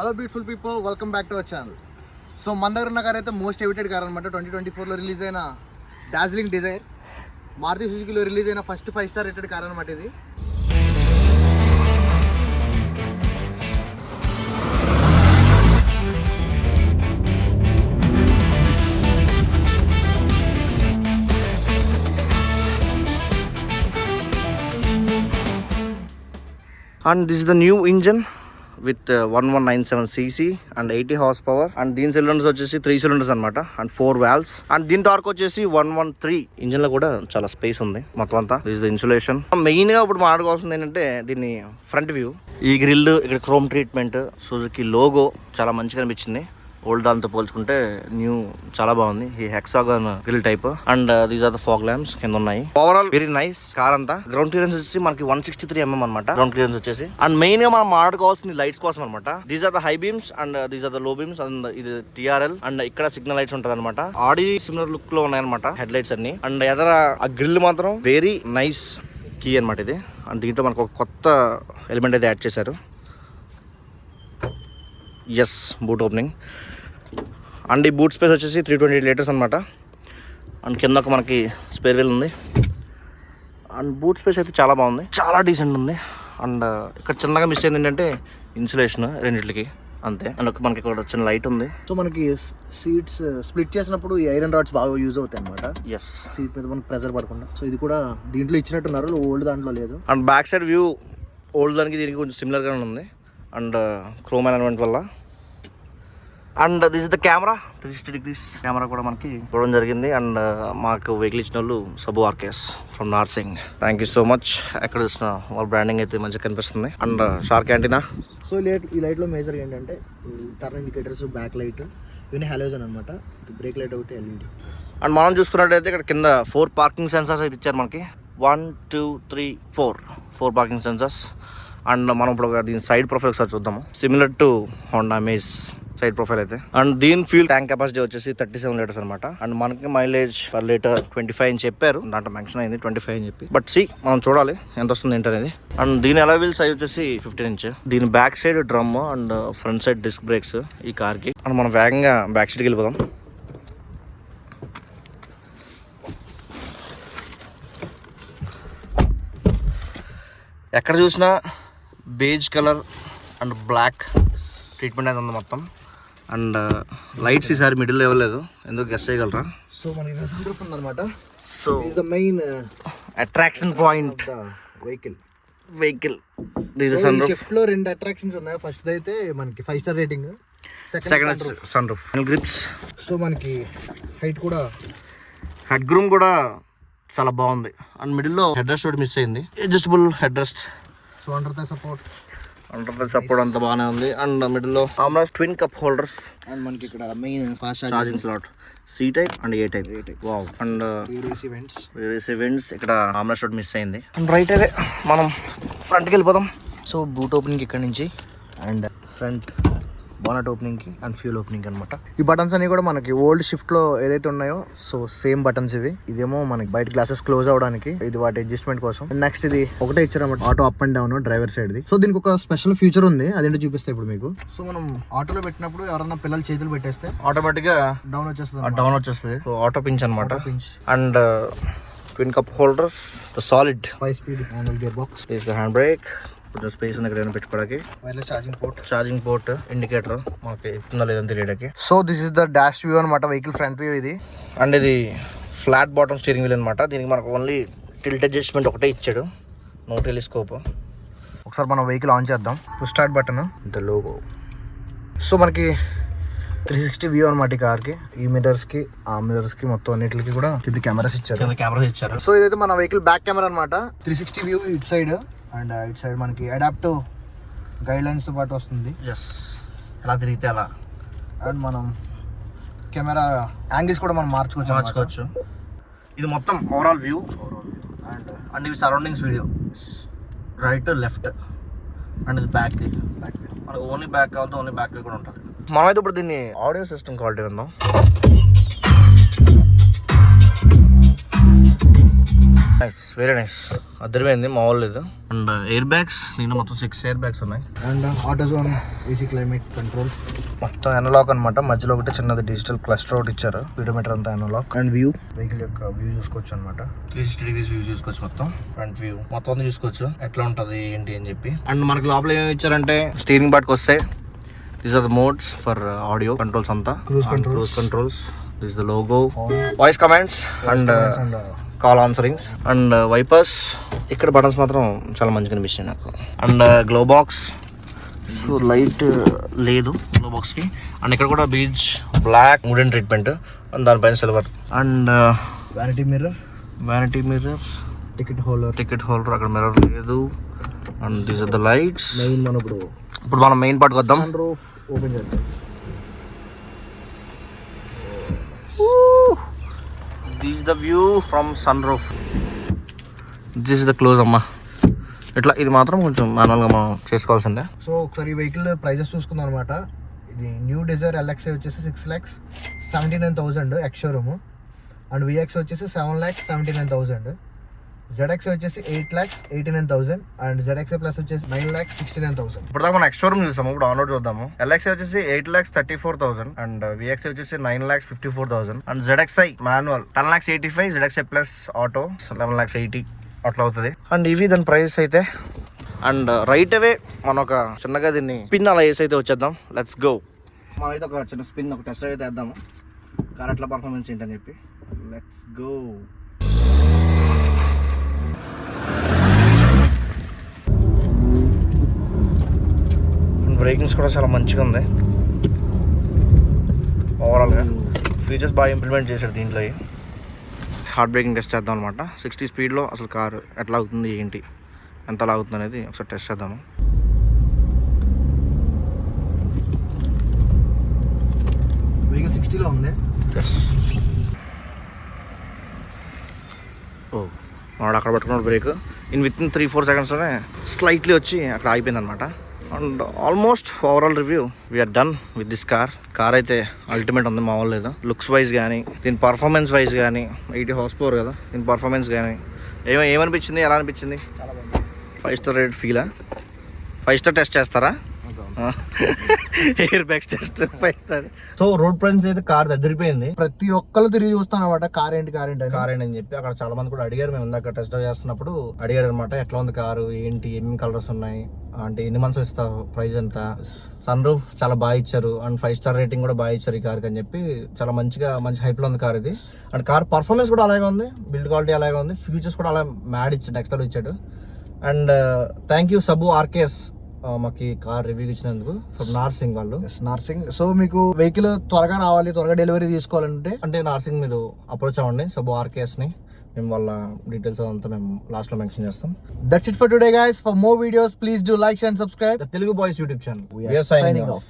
Hello beautiful people, welcome back to our channel. So మన దగ్గర ఉన్న కార్ అయితే మోస్ట్ ఎవిటెడ్ కార్ అనమాట. 2024లో రిలీజ్ అయిన డార్జిలింగ్ డిజైర్, మారుతి సుజుకిలో రిలీజ్ అయిన ఫస్ట్ 5 స్టార్ రేటెడ్ కార్ అనమాట ఇది. And this is the new engine with 1197cc and 80 horsepower and దీని సిలిండర్స్ వచ్చేసి 3 cylinders అనమాట and 4 valves and దీని టార్క్ వచ్చేసి 113. ఇంజిన్ లో కూడా చాలా స్పేస్ ఉంది మొత్తం అంతా. This the insulation. మెయిన్ గా ఇప్పుడు మాట్లాడుకోవాల్సింది ఏంటంటే దీన్ని ఫ్రంట్ వ్యూ, ఈ గ్రిల్, ఇక్కడ క్రోమ్ ట్రీట్మెంట్, సుజుకి లోగో చాలా మంచిగా అనిపించింది. ఓల్డ్ దాంతో పోల్చుకుంటే న్యూ చాలా బాగుంది. ఈ hexagon grille type and these are the fog lamps కింద ఉన్నాయి. ఓవరాల్ వెరీ నైస్ కార్ అంతా. గ్రౌండ్ క్లియరెన్స్ వచ్చేసి మనకి 163 mm అనమాట గ్రౌండ్ క్లియరెన్స్ వచ్చేసి. అండ్ మెయిన్ గా మనం మాట్లాడుకోవాల్సింది లైట్స్ కోసం అనమాట. These are the high beams and these are the low beams and ఇది TRL అండ్ ఇక్కడ సిగ్నల్ లైట్స్ ఉంటది అనమాట. ఆడి సిమిలర్ లుక్ లో ఉన్నాయన్నమాట హెడ్ లైట్స్ అన్ని. అండ్ ఎదర ఆ గ్రిల్ మాత్రం వెరీ నైస్ కీ అనమాట ఇది. అండ్ దీంట్లో మనకు ఒక కొత్త ఎలిమెంట్ అయితే యాడ్ చేశారు. Yes, boot opening. అండ్ ఈ బూట్ స్పేస్ వచ్చేసి 328 లీటర్స్ అనమాట. అండ్ కింద ఒక మనకి స్పేర్ వీల్ ఉంది. అండ్ బూట్ స్పేస్ అయితే చాలా బాగుంది, చాలా డీసెంట్ ఉంది. అండ్ ఇక్కడ చిన్నగా మిస్ అయింది ఏంటంటే ఇన్సులేషన్ రెండింటికి అంతే. అండ్ ఒక మనకి ఇక్కడ చిన్న లైట్ ఉంది. సో మనకి సీట్స్ స్ప్లిట్ చేసినప్పుడు ఈ ఐరన్ రాడ్స్ బాగా యూజ్ అవుతాయి అనమాట. ఎస్, సీట్ మీద మనకి ప్రెజర్ పడకుండా. సో ఇది కూడా దీంట్లో ఇచ్చినట్టున్నారు, ఓల్డ్ దాంట్లో లేదు. And back side view old దానికి దీనికి కొంచెం సిమిలర్గానే ఉంది. అండ్ క్రోమ్ ఎలిమెంట్ వల్ల. And this is the camera, 360 degrees camera కూడా మనకి చూడడం జరిగింది. అండ్ మాకు వెహికల్ ఇచ్చిన వాళ్ళు Sabu RKS from Narsing. Thank you so much. ఎక్కడ చూసిన వాళ్ళ బ్రాండింగ్ అయితే మంచిగా కనిపిస్తుంది. And shark antenna. సో ఈ లైట్లో మేజర్ ఏంటంటే టర్న్ ఇండికేటర్స్, బ్యాక్ లైట్, ఇవన్నీ హాలోజన్ అనమాట. బ్రేక్ లైట్ ఒకటి LED. అండ్ మనం చూసుకున్నట్టయితే ఇక్కడ కింద 4 పార్కింగ్ సెన్సర్స్ అయితే ఇచ్చారు మనకి. 1 2 3 4 పార్కింగ్ సెన్సర్స్. అండ్ మనం ఇప్పుడు దీని సైడ్ ప్రొఫైల్ ఒకసారి చూద్దాము. Similar to Honda amaze side profile అయితే. అండ్ దీని ఫ్యూల్ ట్యాంక్ కెపాసిటీ వచ్చేసి 37 లీటర్స్ అనమాట. అండ్ మనకి మైలేజ్ పర్ లీటర్ 25 అని చెప్పారు. దాంట్లో మెన్షన్ అయింది 25 అని చెప్పి. బట్ మనం చూడాలి ఎంత వస్తుంది ఏంటనేది. అండ్ దీని అలవీల్ సైజ్ వచ్చేసి 15 inch. దీని back side drum and front side disc brakes ఈ కార్ కి. అండ్ మనం వేగంగా బ్యాక్ సైడ్కి వెళ్ళిపోదాం. ఎక్కడ చూసినా beige colour and black treatment అయితే ఉంది మొత్తం. అండ్ లైట్స్ ఈసారి మిడిల్ ఇవ్వలేదు, ఎందుకు గెస్ చేయగలరా? సో మనకి సన్ రూఫ్ ఉందన్నమాట. So is the main attraction point vehicle. Shift లో 2 అట్రాక్షన్స్ ఉన్నాయి. ఫస్ట్ అయితే మనకి 5 star rating, second son roof, grips. So మనకి హైట్ కూడా, హెడ్ గ్రూమ్ కూడా చాలా బాగుంది. అండ్ మిడిల్లో హెడ్ రెస్ట్ ఒకటి మిస్ అయింది. Adjustable head rest. So under support అంతా బాగానే ఉంది. అండ్ మిడిల్లో aamras twin cup holders. And మనకి ఇక్కడ main fast charging slot, C type and A type. Wow. And race events ఇక్కడ ఆమ్రాస్ ఒకటి మిస్ అయింది. అండ్ రైట్ అయితే మనం ఫ్రంట్కి వెళ్ళిపోదాం. సో బూట్ ఓపెనింగ్ ఇక్కడ నుంచి అండ్ ఫ్రంట్ బోనట్ ఓపెనింగ్ కి అండ్ ఫ్యూల్ ఓపెనింగ్ అనమాట. ఈ బటన్స్ అన్ని కూడా మనకి ఓల్డ్ షిఫ్ట్ లో ఏదైతే ఉన్నాయో సో సేమ్ బటన్స్ ఇవి. ఇదేమో మనకి బయట గ్లాసెస్ క్లోజ్ అవడానికి, ఇది వాటి అడ్జస్ట్మెంట్ కోసం. నెక్స్ట్ ఇది ఒకటే ఇచ్చారన్నమాట, auto up and down driver side ది. సో దీనికి ఒక స్పెషల్ ఫీచర్ ఉంది, అదేంటో చూపిస్తే ఇప్పుడు మీకు. సో మనం ఆటోలో పెట్టినప్పుడు ఎవరన్నా పిల్లలు చేతులు పెట్టేస్తే ఆటోమేటిక్ గా డౌన్ వచ్చేస్తుంది. సో ఆటో పించ్ అనమాట. And twin cup holders, solid 5 speed manual gear box, hand brake, కొంచెం స్పేస్ ఉంది ఇక్కడ పెట్టుకోవడానికి. వైర్లెస్ ఛార్జింగ్ పోర్ట్, ఇండికేటర్ మనకి ఇస్తుందా లేదని తెలియడానికి. So this is the dash view అనమాట, వెహికల్ ఫ్రంట్ వ్యూ ఇది. అండ్ ఇది ఫ్లాట్ బాటమ్ స్టీరింగ్ వీల్ అనమాట. దీనికి మనకు ఓన్లీ టిల్ట్ అడ్జస్ట్మెంట్ ఒకటే ఇచ్చాడు, నో టెలిస్కోప్. ఒకసారి మనం వెహికల్ ఆన్ చేద్దాం. Start button, the logo. So మనకి 360 వ్యూ అనమాట ఈ కార్కి. ఈ మిర్రర్స్కి, ఆ మిర్రర్స్కి మొత్తం అన్నిటికి కూడా కింద కెమెరాస్ ఇచ్చారు. సో ఇదైతే మన వెహికల్ బ్యాక్ కెమెరా అనమాట. 360 వ్యూ ఇటు సైడ్ అండ్ ఇటు సైడ్ మనకి అడాప్టివ్ గైడ్ లైన్స్తో పాటు వస్తుంది. ఎలా తిరిగితే అలా. అండ్ మనం కెమెరా యాంగిల్స్ కూడా మనం మార్చుకోవచ్చు. ఇది మొత్తం ఓవరాల్ వ్యూ. అండ్ ఇవి surroundings video, right left. And ఇది బ్యాక్ వ్యూ. మనకు ఓన్లీ బ్యాక్ కావాలంటే ఓన్లీ బ్యాక్ వ్యూ కూడా ఉంటుంది. మనమైతే ఇప్పుడు దీన్ని ఆడియో సిస్టమ్ క్వాలిటీ ఉందాం. Nice, very nice. అద్దరిపోయింది, మామూలు లేదు. అండ్ ఎయిర్ బ్యాగ్స్ దీంట్లో మొత్తం 6 ఎయిర్ బ్యాగ్స్ ఉన్నాయి. And auto zone AC climate control మొత్తం ఎనలాక్ అనమాట. మధ్యలో ఒకటి చిన్నది డిజిటల్ క్లస్టర్ ఒకటి ఇచ్చారు. స్పీడోమీటర్ అంతా ఎనలాక్. అండ్ వ్యూ, వెహికల్ యొక్క వ్యూ చూసుకోవచ్చు అనమాట. 360 degrees వ్యూ చూసుకోవచ్చు. మొత్తం ఫ్రంట్ వ్యూ మొత్తం చూసుకోవచ్చు ఎట్లా ఉంటది ఏంటి అని చెప్పి. అండ్ మనకి లోపల ఏమి ఇచ్చారంటే స్టీరింగ్ బాట్కి వస్తే these are the modes for audio controls అంతా. Cruise controls, this the logo, voice commands and call answerings and wipers. ఇక్కడ బటన్స్ మాత్రం చాలా మంచిగా అనిపించాయి నాకు. And glove box, so light లేదు గ్లో బాక్స్కి. అండ్ ఇక్కడ కూడా beech black wooden treatment and దానిపైన silver. And vanity mirror, ticket holder అక్కడ మిర్రర్ లేదు. And these are the lights. ఇప్పుడు మనం మెయిన్ పార్ట్కి వద్దాం. ఓపెన్ చేద్దాం. This the view from sunroof. This the close అమ్మా. ఇట్లా ఇది మాత్రం కొంచెం మాన్యువల్గా మనం చేసుకోవాల్సిందే. సో ఒకసారి ఈ వెహికల్ ప్రైజెస్ చూసుకుందాం అనమాట. ఇది న్యూ డిజైర్ ఎల్ఎక్స్ఐ వచ్చేసి 6,79,000 ఎక్స్ షోరూమ్. అండ్ విఎక్స్ వచ్చేసి 7,79,000. ZXI వచ్చేసి 8,89,000. అండ్ ZXI ప్లస్ వచ్చేసి 9,69,000. ఇప్పుడు దాకా మనం ఎక్స్ షోరూమ్ చూసాము, ఇప్పుడు ఆన్ రోడ్ చూద్దాము. LXI వచ్చేసి 8,34,000 అండ్ VXI వచ్చేసి 9,54,000 and ZXI manual 10,85,000, ZXI plus auto 11,80,000 అట్లా అవుతుంది. అండ్ ఇవి దాని ప్రైస్ అయితే. అండ్ రైట్ అవే మనం ఒక చిన్నగా దీన్ని స్పిన్ అలా వేసి అయితే వచ్చేద్దాం. Let's go. మనం అయితే ఒక చిన్న స్పిన్ ఒక టెస్ట్ అయితే వేద్దాము, కార్ ఎట్లా పర్ఫార్మెన్స్ ఏంటని చెప్పి. Let's go. బ్రేకింగ్స్ కూడా చాలా మంచిగా ఉంది. ఓవరాల్గా ఫీచర్స్ బాగా ఇంప్లిమెంట్ చేశాడు దీంట్లో. హార్డ్ బ్రేకింగ్ టెస్ట్ చేద్దాం అనమాట. 60 స్పీడ్లో అసలు కారు ఎట్లా అవుతుంది ఏంటి, ఎంత లాగుతుంది అనేది ఒకసారి టెస్ట్ చేద్దాము. వెహికల్ 60లో ఉంది. ఓ వాడు అక్కడ పట్టుకున్నాడు బ్రేక్. విత్ ఇన్ 3-4 సెకండ్స్లోనే స్లైట్లీ వచ్చి అక్కడ ఆగిపోయింది అనమాట. And almost overall review we're done with this car అయితే అల్టిమేట్ ఉంది, మామూలు లేదు. లుక్స్ వైజ్ కానీ దీని పర్ఫార్మెన్స్ వైజ్ కానీ 80 horse power కదా, దీని పర్ఫార్మెన్స్ కానీ ఏమనిపించింది, ఎలా అనిపించింది? 5 star రేట్ ఫీలా? 5 star టెస్ట్ చేస్తారా? Air bags test 5 star. So road ప్రైన్స్ అయితే కార్ దగ్గరిపోయింది. ప్రతి ఒక్కళ్ళు తిరిగి చూస్తాను అనమాట కార్ ఏంటి అని చెప్పి. అక్కడ చాలా మంది కూడా అడిగారు, మేము ఇందాక టెస్ట్ డ్రైవ్ చేస్తున్నప్పుడు అడిగారు అనమాట, ఎట్లా ఉంది కారు ఏంటి, ఎన్ని కలర్స్ ఉన్నాయి అంటే, ఎన్ని మంత్స్ ఇస్తావు, ప్రైస్ ఎంత, సన్ రూఫ్ చాలా బాగా ఇచ్చారు అండ్ 5 star రేటింగ్ కూడా బాగా ఇచ్చారు ఈ కార్కి అని చెప్పి. చాలా మంచి హైప్లో ఉంది కార్ ఇది. అండ్ కార్ పర్ఫార్మెన్స్ కూడా అలాగే ఉంది, బిల్డ్ క్వాలిటీ అలాగే ఉంది, ఫ్యూచర్స్ కూడా అలా మ్యాడ్ ఇచ్చాడు, నెక్స్ట్ లెవెల్ ఇచ్చాడు. అండ్ థ్యాంక్ యూ సబు ఆర్కేఎస్ మాకు కార్ రివ్యూ ఇచ్చినందుకు ఫ్రమ్ నార్సింగ్ వాళ్ళు. నార్సింగ్. సో మీకు వెహికల్ త్వరగా రావాలి, త్వరగా డెలివరీ తీసుకోవాలంటే అంటే నార్సింగ్ మీరు అప్రోచ్ అవ్వండి సబు ఆర్కేఎస్ని. మేము వాళ్ళ డీటెయిల్స్ అంతా మేము లాస్ట్ లో మెన్షన్ చేస్తాం. That's it for today guys. For more videos please do like and subscribe the Telugu boys YouTube channel. We are signing off.